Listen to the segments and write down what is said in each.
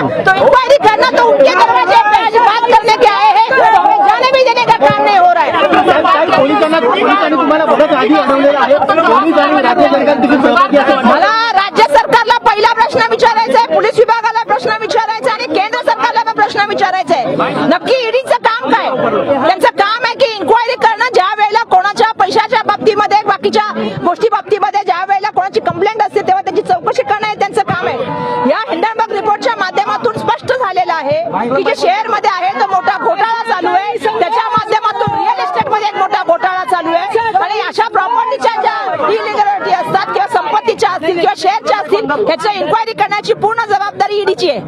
तो इंक्वायरी करना तो उनके दरवाजे पे आज बात करने के आए हैं, तो हमें जाने भी देने का काम नहीं हो रहा है। पोलिसांनी तुम्हाला बघत आधी अडवलेलं आहे, पोलिसांनी राज्य सरकार तिकीट मिळवण्याची असं मला राज्य सरकारला पहिला प्रश्न विचारायचा आहे, पोलीस विभागाला प्रश्न विचारायचा आणि केंद्र सरकारला पण प्रश्न विचारायचा आहे, नक्की ईडीचं काम काय? त्यांचं काम आहे की इन्क्वायरी करणं, ज्या वेळेला कोणाच्या पैशाच्या बाबतीमध्ये बाकीच्या गोष्टी बाबतीमध्ये ज्या वेळेला कोणाची कंप्लेंट असते तेव्हा त्याची चौकशी करणं हे त्यांचं काम आहे। या हिंडनबर्ग रिपोर्टच्या माध्यमातून स्पष्ट झालेलं आहे की जे शेअर मध्ये आहे तो मोठा घोटाळा चालू आहे, त्याच्या माध्यमातून रिअल इस्टेट मध्ये एक मोठा घोटाळा चालू आहे आणि अशा प्रॉपर्टीच्या ज्या इलिगॅलिटी असतात किंवा संपत्तीच्या असतील किंवा शेअरच्या असतील याची इन्क्वायरी करण्याची पूर्ण जबाबदारी ईडीची आहे।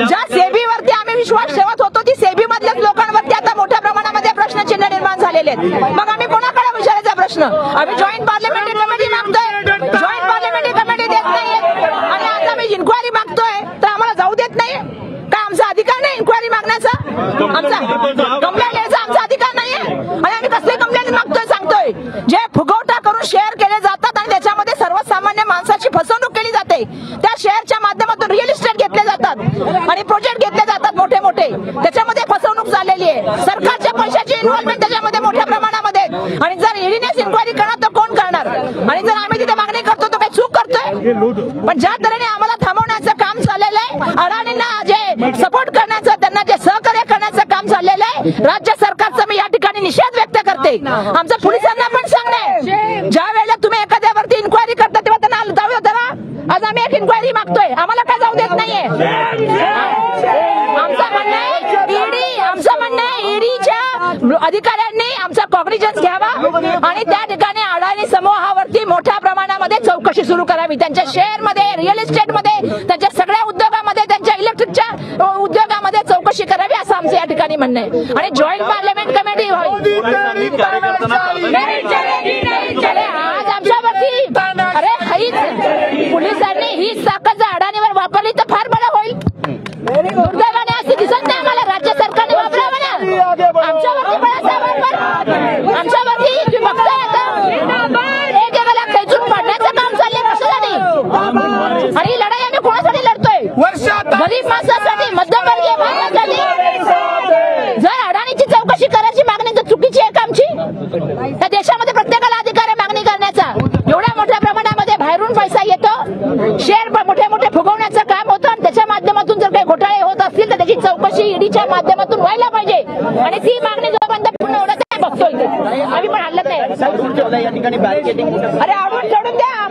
ज्या सेबीवरती आम्ही विश्वास ठेवत होतो ती सेबी मधल्याच लोकांवरती आता मोठ्या प्रमाणामध्ये प्रश्नचिन्ह निर्माण झालेले आहेत। मग आम्ही कोणाकडे विचारायचा प्रश्न? आम्ही जॉईंट पार्लमेंटरी कमिटी मागतोय, जॉईंट पार्लमेंटरी कमिटी देत नाहीये आणि आता आम्ही इन्क्वायरी मागतोय तर आम्हाला जाऊ देत नाही का? आमचा अधिकार नाही इन्क्वायरी मागण्याचा? आमचा कंप्लेंट द्यायचा आमचा अधिकार नाहीये आणि आम्ही कसले कंप्लेंट मागतोय सांगतोय? जे फुगवटा करून शेअर केले जातात आणि त्याच्यामध्ये सर्वसामान्य माणसाची फसवणूक केली जाते, त्या शेअरच्या माध्यमातून रिअल इस्टेट घेतले जातात आणि प्रोजेक्ट घेतले जातात मोठे मोठे, त्याच्यामध्ये फसवणूक झालेली आहे, सरकारच्या पैशाची इन्व्हॉल्वमेंट त्याच्यामध्ये मोठ्या प्रमाणामध्ये। आणि जर ईडीनेच इन्क्वायरी करणार तर कोण करणार? आणि जर आम्ही तिथे मागणी करतो तो काही चूक करतोय? पण ज्या तऱ्हेने आम्हाला थांबवण्याचं काम चाललेलं आहे, अडाणींना जे सपोर्ट करण्याचं, त्यांना जे सहकार्य करण्याचं काम चाललेलं आहे, राज्य सरकारचा मी या ठिकाणी निषेध व्यक्त करते। आमचं पोलिसांना पण सांगणे, ज्या वेळेला तुम्ही एखाद्यावरती इन्क्वायरी करता तेव्हा त्यांना जाऊ धरा। आज आम्ही एक इन्क्वायरी मागतोय, आम्हाला काय जाऊ देत नाहीये। आमचं म्हणणं आहे ईडीच्या अधिकाऱ्यांनी आमचा कॉग्निजन्स घ्यावा आणि त्या ठिकाणी अडाणी समूहावरती मोठ्या प्रमाणामध्ये चौकशी सुरू करावी, त्यांच्या शेअरमध्ये, रिअल इस्टेटमध्ये, त्यांच्या सगळ्या उद्योगामध्ये, त्यांच्या इलेक्ट्रिकच्या उद्योगामध्ये चौकशी करावी असं आमचं या ठिकाणी म्हणणं आहे। आणि जॉईंट पार्लमेंट कमिटी व्हावी। आज आमच्यावरती पोलिसांनी ही ताकद जर अडाणीवर वापरली तर फार बरं होईल। दुर्दैवाने असं दिसत नाही आम्हाला, राज्य सरकारने वापरावं ना आमच्यावरती आमच्यावरती तुम्ही बघताय आता एकेकाला खेचून पाडण्याचं काम चाललंय कशासाठी? आणि ही लढाई आम्ही कोणासाठी लढतोय? गरीब माणसासाठी, मध्यमवर्गीय माणसासाठी। जर अडाणीची चौकशी करायची मागणी तर चुकीची आहे का आमची? त्या देशामध्ये प्रत्येकाला अधिकार आहे मागणी करण्याचा। एवढ्या मोठ्या प्रमाणामध्ये बाहेरून पैसा येतो, शेअर मोठे मोठे फुगवण्याचं काम होतं आणि त्याच्या माध्यमातून जर काही घोटाळे होत असतील तर त्याची चौकशी ईडीच्या माध्यमातून व्हायला पाहिजे आणि ती मागणी जोपर्यंत पूर्ण होत नाही बघतोय आम्ही पण हल्लत नाही। अरे आवडून सोडून द्या।